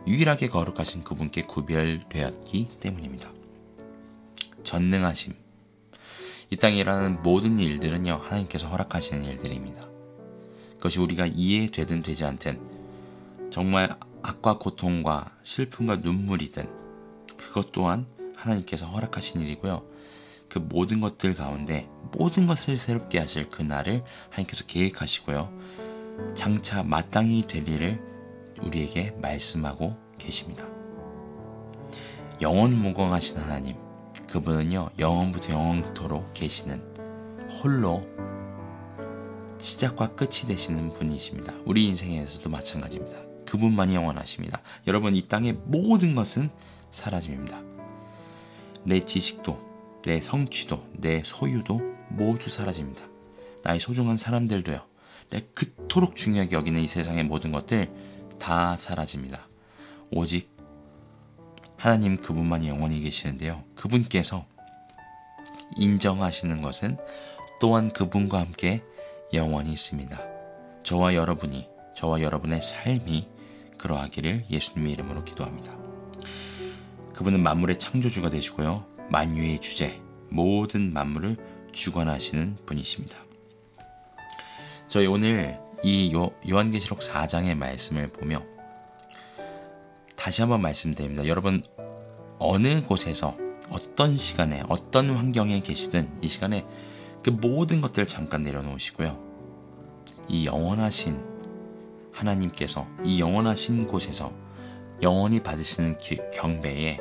유일하게 거룩하신 그분께 구별되었기 때문입니다. 전능하심, 이 땅에 일어나는 모든 일들은요, 하나님께서 허락하시는 일들입니다. 그것이 우리가 이해되든 되지 않든, 정말 악과 고통과 슬픔과 눈물이든 그것 또한 하나님께서 허락하신 일이고요. 그 모든 것들 가운데 모든 것을 새롭게 하실 그날을 하나님께서 계획하시고요, 장차 마땅히 될 일을 우리에게 말씀하고 계십니다. 영원무궁하신 하나님, 그분은요, 영원부터 영원토록 계시는 홀로 시작과 끝이 되시는 분이십니다. 우리 인생에서도 마찬가지입니다. 그분만이 영원하십니다. 여러분, 이 땅의 모든 것은 사라집니다. 내 지식도, 내 성취도, 내 소유도 모두 사라집니다. 나의 소중한 사람들도요, 내 그토록 중요하게 여기는 이 세상의 모든 것들 다 사라집니다. 오직 하나님 그분만이 영원히 계시는데요, 그분께서 인정하시는 것은 또한 그분과 함께 영원히 있습니다. 저와 여러분의 삶이 그러하기를 예수님의 이름으로 기도합니다. 그분은 만물의 창조주가 되시고요, 만유의 주제, 모든 만물을 주관하시는 분이십니다. 저희 오늘 이 요한계시록 4장의 말씀을 보며 다시 한번 말씀드립니다. 여러분, 어느 곳에서 어떤 시간에 어떤 환경에 계시든 이 시간에 그 모든 것들을 잠깐 내려놓으시고요, 이 영원하신 하나님께서 이 영원하신 곳에서 영원히 받으시는 경배에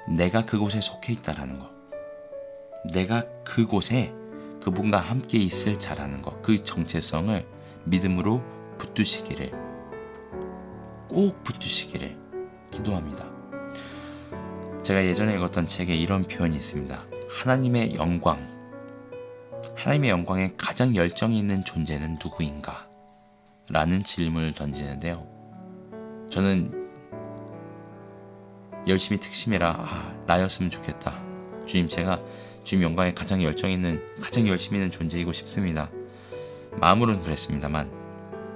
내가 그곳에 속해 있다라는 것, 내가 그곳에 그분과 함께 있을 자라는 것, 그 정체성을 믿음으로 꼭 붙드시기를 기도합니다. 제가 예전에 읽었던 책에 이런 표현이 있습니다. 하나님의 영광에 가장 열정이 있는 존재는 누구인가? 라는 질문을 던지는데요, 저는 열심히 특심해라, 나였으면 좋겠다. 주님, 제가 주님 영광에 가장 열심히 있는 존재이고 싶습니다. 마음으로는 그랬습니다만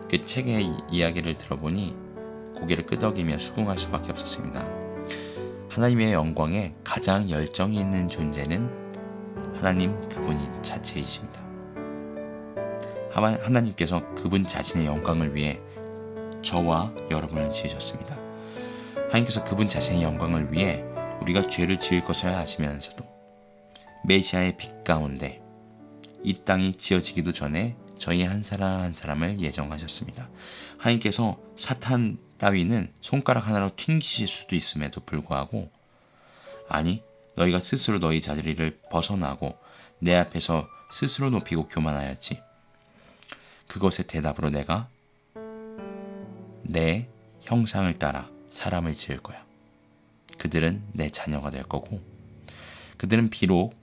그 책의 이야기를 들어보니 고개를 끄덕이며 수긍할 수밖에 없었습니다. 하나님의 영광에 가장 열정이 있는 존재는 하나님 그분이 자체이십니다. 하나님께서 그분 자신의 영광을 위해 저와 여러분을 지으셨습니다. 하나님께서 그분 자신의 영광을 위해 우리가 죄를 지을 것을 아시면서도 메시아의 빛 가운데 이 땅이 지어지기도 전에 저희 한 사람 한 사람을 예정하셨습니다. 하나님께서 사탄 따위는 손가락 하나로 튕기실 수도 있음에도 불구하고 아니, 너희가 스스로 너희 자리를 벗어나고 내 앞에서 스스로 높이고 교만하였지. 그것의 대답으로 내가 내 형상을 따라 사람을 지을 거야. 그들은 내 자녀가 될 거고, 그들은 비록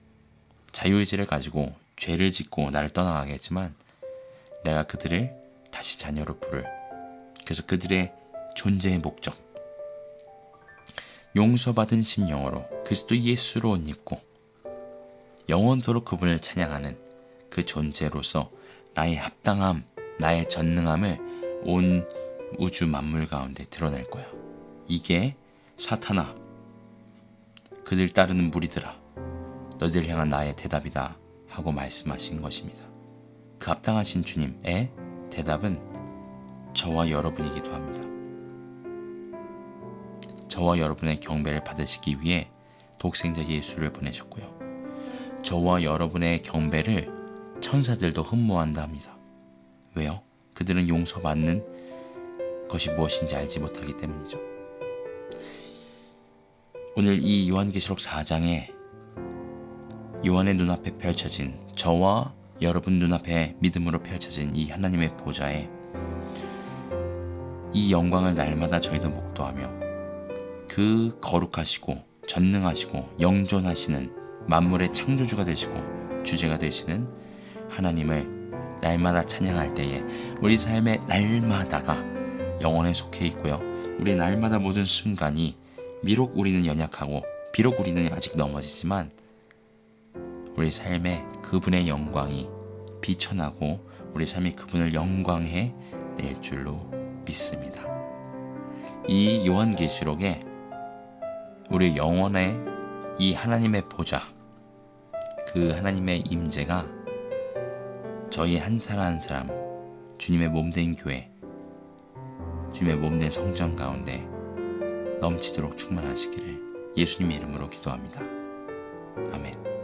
자유의지를 가지고 죄를 짓고 나를 떠나가겠지만 내가 그들을 다시 자녀로 부를, 그래서 그들의 존재의 목적, 용서받은 심령으로 그리스도 예수로 옷 입고 영원토록 그분을 찬양하는 그 존재로서 나의 합당함, 나의 전능함을 온 우주 만물 가운데 드러낼 거야. 이게 사탄아, 그들 따르는 무리들아, 너희들 향한 나의 대답이다 하고 말씀하신 것입니다. 그 합당하신 주님의 대답은 저와 여러분이기도 합니다. 저와 여러분의 경배를 받으시기 위해 독생자 예수를 보내셨고요. 저와 여러분의 경배를 천사들도 흠모한다 합니다. 왜요? 그들은 용서받는 것이 무엇인지 알지 못하기 때문이죠. 오늘 이 요한계시록 4장에 요한의 눈앞에 펼쳐진, 저와 여러분 눈앞에 믿음으로 펼쳐진 이 하나님의 보좌에 이 영광을 날마다 저희도 목도하며 그 거룩하시고 전능하시고 영존하시는 만물의 창조주가 되시고 주제가 되시는 하나님을 날마다 찬양할 때에 우리 삶의 날마다가 영원에 속해 있고요. 우리 날마다 모든 순간이, 비록 우리는 연약하고 비록 우리는 아직 넘어지지만 우리 삶에 그분의 영광이 비춰나고 우리 삶이 그분을 영광해 낼 줄로 믿습니다. 이 요한계시록에 우리 영혼의 이 하나님의 보좌, 그 하나님의 임재가 저희 한 사람 한 사람, 주님의 몸된 교회, 주님의 몸된 성전 가운데 넘치도록 충만하시기를 예수님의 이름으로 기도합니다. 아멘.